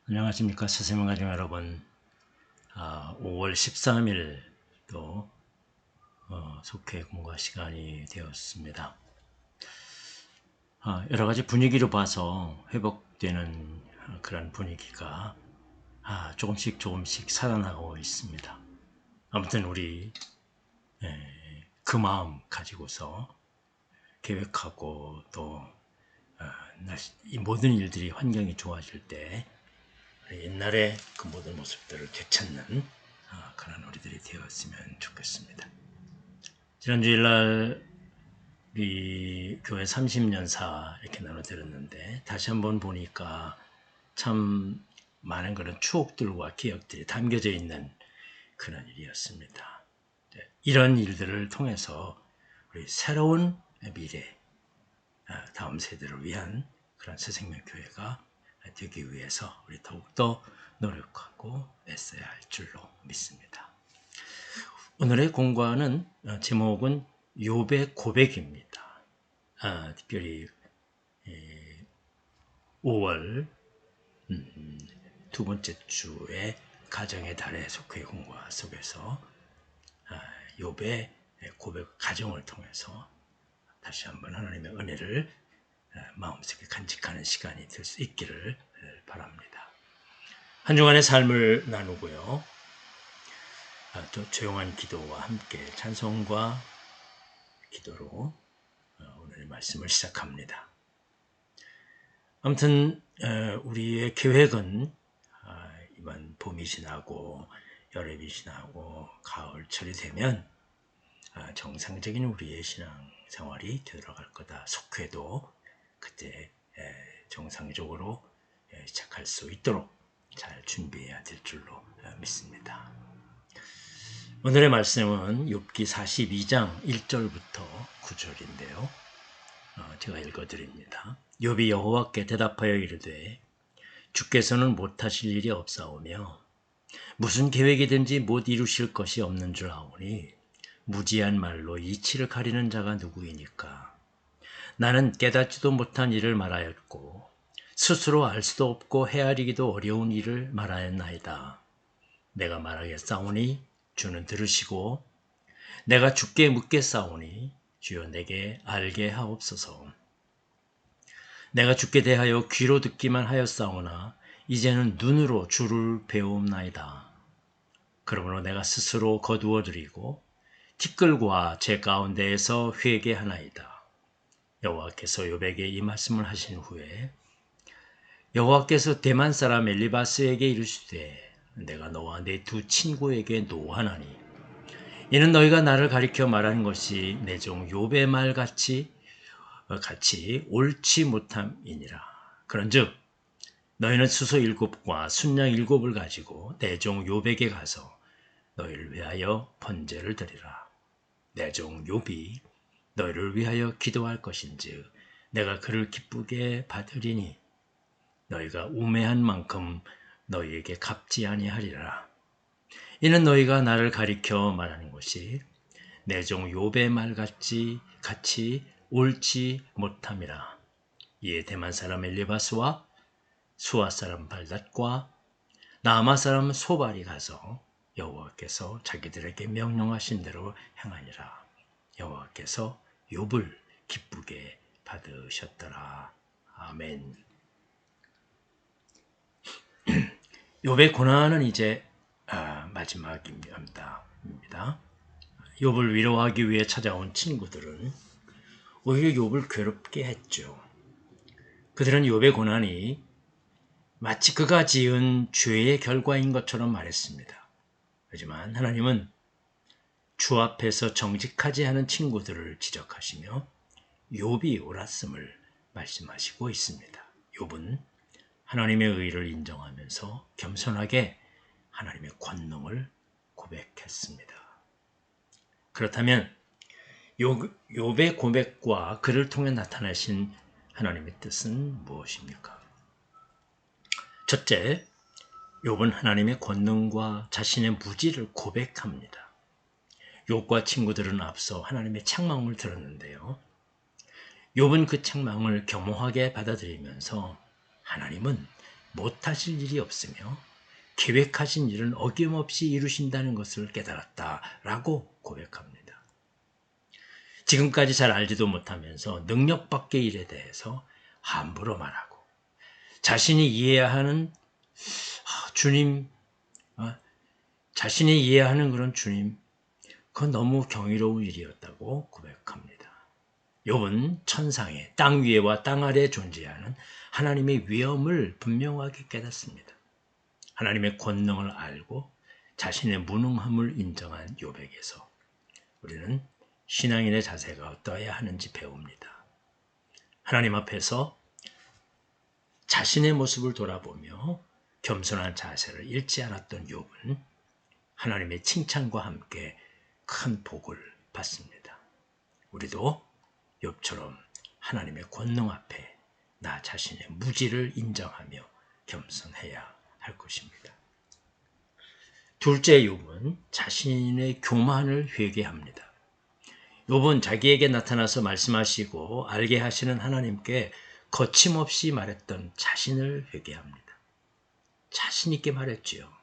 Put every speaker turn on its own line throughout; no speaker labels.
안녕하십니까 스승님 가족 여러분. 5월 13일 또 속회 공과 시간이 되었습니다. 여러 가지 분위기로 봐서 회복되는 그런 분위기가 조금씩 살아나고 있습니다. 아무튼 우리 그 마음 가지고서 계획하고 또 이 모든 일들이 환경이 좋아질 때 옛날에 그 모든 모습들을 되찾는 그런 우리들이 되었으면 좋겠습니다. 지난 주일날 우리 교회 30년사 이렇게 나눠드렸는데 다시 한번 보니까 참 많은 그런 추억들과 기억들이 담겨져 있는 그런 일이었습니다. 이런 일들을 통해서 우리 새로운 미래, 다음 세대를 위한 그런 새생명교회가 되기 위해서 우리 더욱더 노력하고 애써야 할 줄로 믿습니다. 오늘의 공과는 제목은 욥의 고백입니다. 특별히 5월 두 번째 주의 가정의 달의 속회 공과 속에서 욥의 고백 가정을 통해서 다시 한번 하나님의 은혜를 마음속에 간직하는 시간이 될 수 있기를 바랍니다. 한 주간의 삶을 나누고요. 또 조용한 기도와 함께 찬송과 기도로 오늘의 말씀을 시작합니다. 아무튼 우리의 계획은 이번 봄이 지나고 여름이 지나고 가을철이 되면 정상적인 우리의 신앙생활이 되돌아갈 거다. 속회도 그때 정상적으로 시작할 수 있도록 잘 준비해야 될 줄로 믿습니다. 오늘의 말씀은 욥기 42장 1절부터 9절인데요. 제가 읽어드립니다. 욥이 여호와께 대답하여 이르되 주께서는 못하실 일이 없사오며 무슨 계획이든지 못 이루실 것이 없는 줄 아오니 무지한 말로 이치를 가리는 자가 누구이니까. 나는 깨닫지도 못한 일을 말하였고 스스로 알 수도 없고 헤아리기도 어려운 일을 말하였나이다. 내가 말하겠사오니 주는 들으시고 내가 주께 묻겠사오니 주여 내게 알게 하옵소서. 내가 주께 대하여 귀로 듣기만 하였사오나 이제는 눈으로 주를 배움나이다. 그러므로 내가 스스로 거두어드리고 티끌과 제 가운데에서 회개하나이다. 여호와께서 욥에게 이 말씀을 하신 후에 여호와께서 대만 사람 엘리바스에게 이르시되 내가 너와 내 두 친구에게 노하나니 이는 너희가 나를 가리켜 말하는 것이 내 종 욥의 말 같이 옳지 못함이니라. 그런즉 너희는 수소 7과 순양 7을 가지고 내 종 욥에게 가서 너희를 위하여 번제를 드리라. 내 종 욥이 너희를 위하여 기도할 것인즉 내가 그를 기쁘게 받으리니 너희가 우매한 만큼 너희에게 갚지 아니하리라. 이는 너희가 나를 가리켜 말하는 것이 내 종 욥의 말같이 옳지 못함이라. 이에 대만 사람 엘리바스와 수아 사람 발닷과 나아마 사람 소발이 가서 여호와께서 자기들에게 명령하신 대로 행하니라. 여호와께서 욥을 기쁘게 받으셨더라. 아멘. 욥의 고난은 이제 마지막입니다. 욥을 위로하기 위해 찾아온 친구들은 오히려 욥을 괴롭게 했죠. 그들은 욥의 고난이 마치 그가 지은 죄의 결과인 것처럼 말했습니다. 하지만 하나님은 주 앞에서 정직하지 않은 친구들을 지적하시며 욥이 옳았음을 말씀하시고 있습니다. 욥은 하나님의 의를 인정하면서 겸손하게 하나님의 권능을 고백했습니다. 그렇다면 욥의 고백과 그를 통해 나타나신 하나님의 뜻은 무엇입니까? 첫째, 욥은 하나님의 권능과 자신의 무지를 고백합니다. 욥과 친구들은 앞서 하나님의 책망을 들었는데요. 욥은 그 책망을 겸허하게 받아들이면서 하나님은 못하실 일이 없으며 계획하신 일은 어김없이 이루신다는 것을 깨달았다라고 고백합니다. 지금까지 잘 알지도 못하면서 능력 밖의 일에 대해서 함부로 말하고 자신이 이해하는 주님, 자신이 이해하는 그런 주님, 그건 너무 경이로운 일이었다고 고백합니다. 욥은 천상에 땅 위에와 땅 아래에 존재하는 하나님의 위엄을 분명하게 깨닫습니다. 하나님의 권능을 알고 자신의 무능함을 인정한 욥에게서 우리는 신앙인의 자세가 어떠해야 하는지 배웁니다. 하나님 앞에서 자신의 모습을 돌아보며 겸손한 자세를 잃지 않았던 욥은 하나님의 칭찬과 함께 큰 복을 받습니다. 우리도 욥처럼 하나님의 권능 앞에 나 자신의 무지를 인정하며 겸손해야 할 것입니다. 둘째, 욥은 자신의 교만을 회개합니다. 욥은 자기에게 나타나서 말씀하시고 알게 하시는 하나님께 거침없이 말했던 자신을 회개합니다. 자신 있게 말했지요.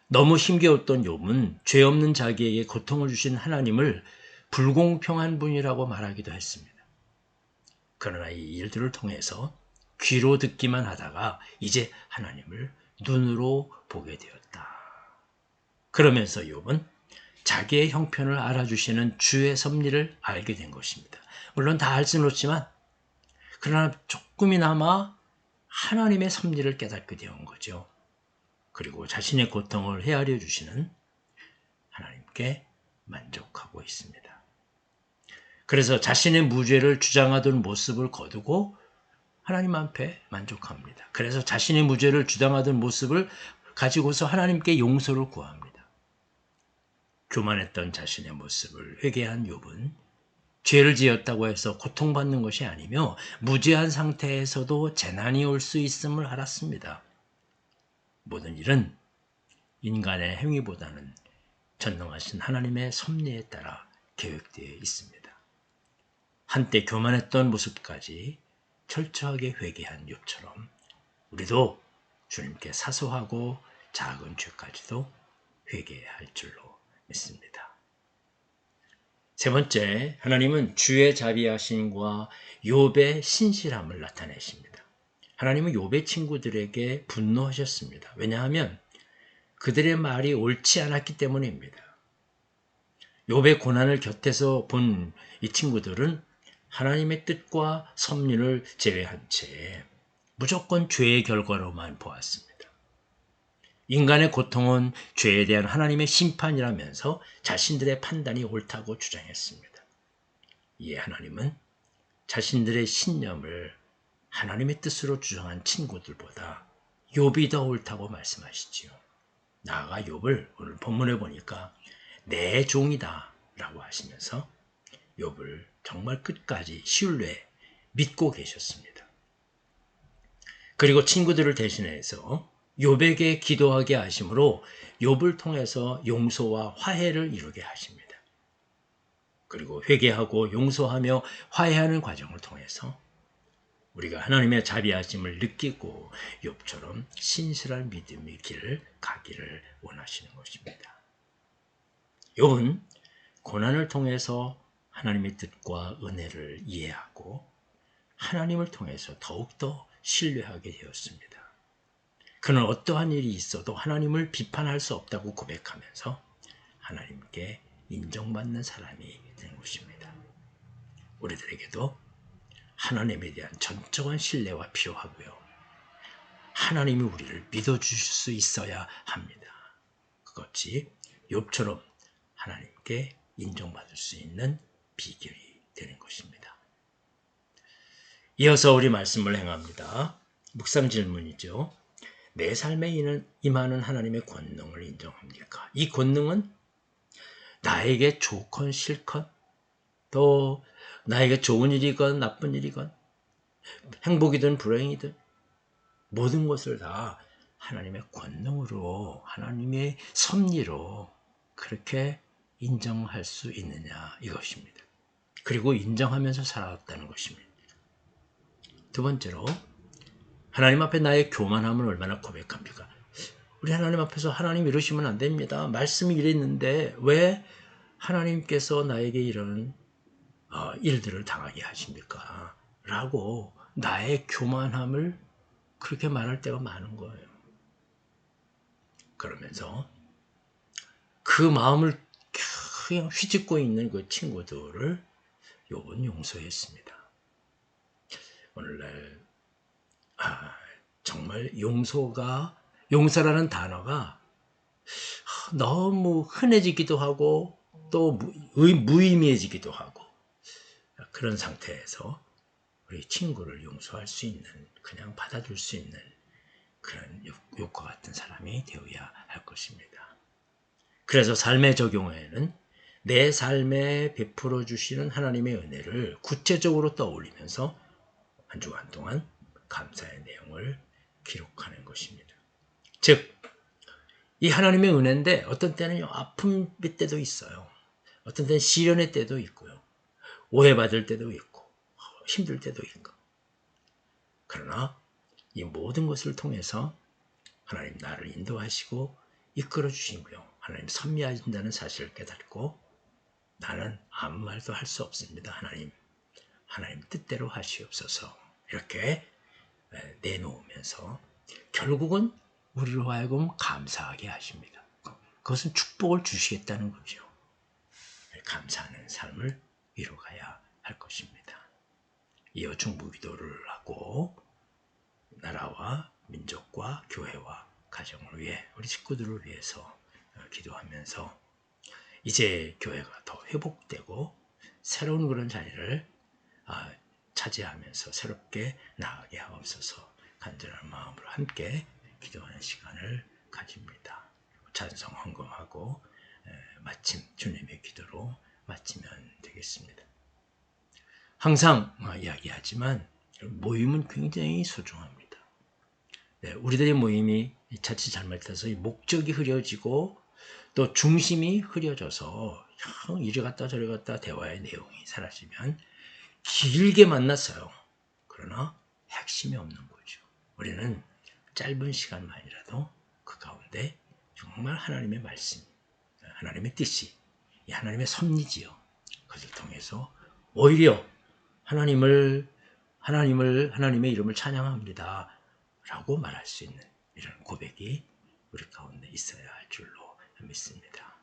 너무 힘겨웠던 욥은 죄 없는 자기에게 고통을 주신 하나님을 불공평한 분이라고 말하기도 했습니다. 그러나 이 일들을 통해서 귀로 듣기만 하다가 이제 하나님을 눈으로 보게 되었다. 그러면서 욥은 자기의 형편을 알아주시는 주의 섭리를 알게 된 것입니다. 물론 다 알 수는 없지만 그러나 조금이나마 하나님의 섭리를 깨닫게 되는 거죠. 그리고 자신의 고통을 헤아려 주시는 하나님께 만족하고 있습니다. 그래서 자신의 무죄를 주장하던 모습을 거두고 하나님 앞에 만족합니다. 그래서 자신의 무죄를 주장하던 모습을 가지고서 하나님께 용서를 구합니다. 교만했던 자신의 모습을 회개한 욥은 죄를 지었다고 해서 고통받는 것이 아니며 무죄한 상태에서도 재난이 올 수 있음을 알았습니다. 모든 일은 인간의 행위보다는 전능하신 하나님의 섭리에 따라 계획되어 있습니다. 한때 교만했던 모습까지 철저하게 회개한 욥처럼 우리도 주님께 사소하고 작은 죄까지도 회개해야 할 줄로 믿습니다. 세 번째, 하나님은 주의 자비하심과 욥의 신실함을 나타내십니다. 하나님은 욥의 친구들에게 분노하셨습니다. 왜냐하면 그들의 말이 옳지 않았기 때문입니다. 욥의 고난을 곁에서 본 이 친구들은 하나님의 뜻과 섭리를 제외한 채 무조건 죄의 결과로만 보았습니다. 인간의 고통은 죄에 대한 하나님의 심판이라면서 자신들의 판단이 옳다고 주장했습니다. 이에 하나님은 자신들의 신념을 하나님의 뜻으로 주장한 친구들보다 욥이 더 옳다고 말씀하시지요. 나아가 욥을 오늘 본문에 보니까 내 종이다 라고 하시면서 욥을 정말 끝까지 신뢰 믿고 계셨습니다. 그리고 친구들을 대신해서 욥에게 기도하게 하심으로 욥을 통해서 용서와 화해를 이루게 하십니다. 그리고 회개하고 용서하며 화해하는 과정을 통해서 우리가 하나님의 자비하심을 느끼고 욥처럼 신실한 믿음의 길을 가기를 원하시는 것입니다. 욥은 고난을 통해서 하나님의 뜻과 은혜를 이해하고 하나님을 통해서 더욱더 신뢰하게 되었습니다. 그는 어떠한 일이 있어도 하나님을 비판할 수 없다고 고백하면서 하나님께 인정받는 사람이 된 것입니다. 우리들에게도 하나님에 대한 전적인 신뢰가 필요하고요. 하나님이 우리를 믿어주실 수 있어야 합니다. 그것이 욥처럼 하나님께 인정받을 수 있는 비결이 되는 것입니다. 이어서 우리 말씀을 행합니다. 묵상 질문이죠. 내 삶에 임하는 하나님의 권능을 인정합니까? 이 권능은 나에게 좋건 싫건 또 나에게 좋은 일이건 나쁜 일이건 행복이든 불행이든 모든 것을 다 하나님의 권능으로 하나님의 섭리로 그렇게 인정할 수 있느냐 이것입니다. 그리고 인정하면서 살아왔다는 것입니다. 두 번째로 하나님 앞에 나의 교만함을 얼마나 고백합니까? 우리 하나님 앞에서 하나님 이러시면 안 됩니다. 말씀이 이랬는데 왜 하나님께서 나에게 이런 일들을 당하게 하십니까? 라고 나의 교만함을 그렇게 말할 때가 많은 거예요. 그러면서 그 마음을 그냥 휘젓고 있는 그 친구들을 욥은 용서했습니다. 오늘날 정말 용서라는 단어가 너무 흔해지기도 하고 또 무의미해지기도 하고 그런 상태에서 우리 친구를 용서할 수 있는, 그냥 받아줄 수 있는 그런 욥과 같은 사람이 되어야 할 것입니다. 그래서 삶의 적용에는 내 삶에 베풀어 주시는 하나님의 은혜를 구체적으로 떠올리면서 한 주간 동안 감사의 내용을 기록하는 것입니다. 즉, 이 하나님의 은혜인데 어떤 때는 아픔의 때도 있어요. 어떤 때는 시련의 때도 있고요. 오해받을 때도 있고 힘들 때도 있고. 그러나 이 모든 것을 통해서 하나님 나를 인도하시고 이끌어 주시고요. 하나님 섭리하신다는 사실을 깨닫고 나는 아무 말도 할 수 없습니다. 하나님 뜻대로 하시옵소서. 이렇게 내놓으면서 결국은 우리로 하여금 감사하게 하십니다. 그것은 축복을 주시겠다는 거죠. 감사하는 삶을 이뤄가야 할 것입니다. 이어 중보기도를 하고 나라와 민족과 교회와 가정을 위해 우리 식구들을 위해서 기도하면서 이제 교회가 더 회복되고 새로운 그런 자리를 차지하면서 새롭게 나아가게 하옵소서. 간절한 마음으로 함께 기도하는 시간을 가집니다. 찬송 헌금하고 마침 주님의 기도로 마치면 되겠습니다. 항상 이야기하지만 모임은 굉장히 소중합니다. 네, 우리들의 모임이 자칫 잘못해서 목적이 흐려지고 또 중심이 흐려져서 이리 갔다 저리 갔다 대화의 내용이 사라지면 길게 만났어요. 그러나 핵심이 없는 거죠. 우리는 짧은 시간만이라도 그 가운데 정말 하나님의 말씀, 하나님의 뜻이, 하나님의 섭리지요. 그것을 통해서 오히려 하나님의 이름을 찬양합니다. 라고 말할 수 있는 이런 고백이 우리 가운데 있어야 할 줄로 믿습니다.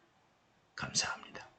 감사합니다.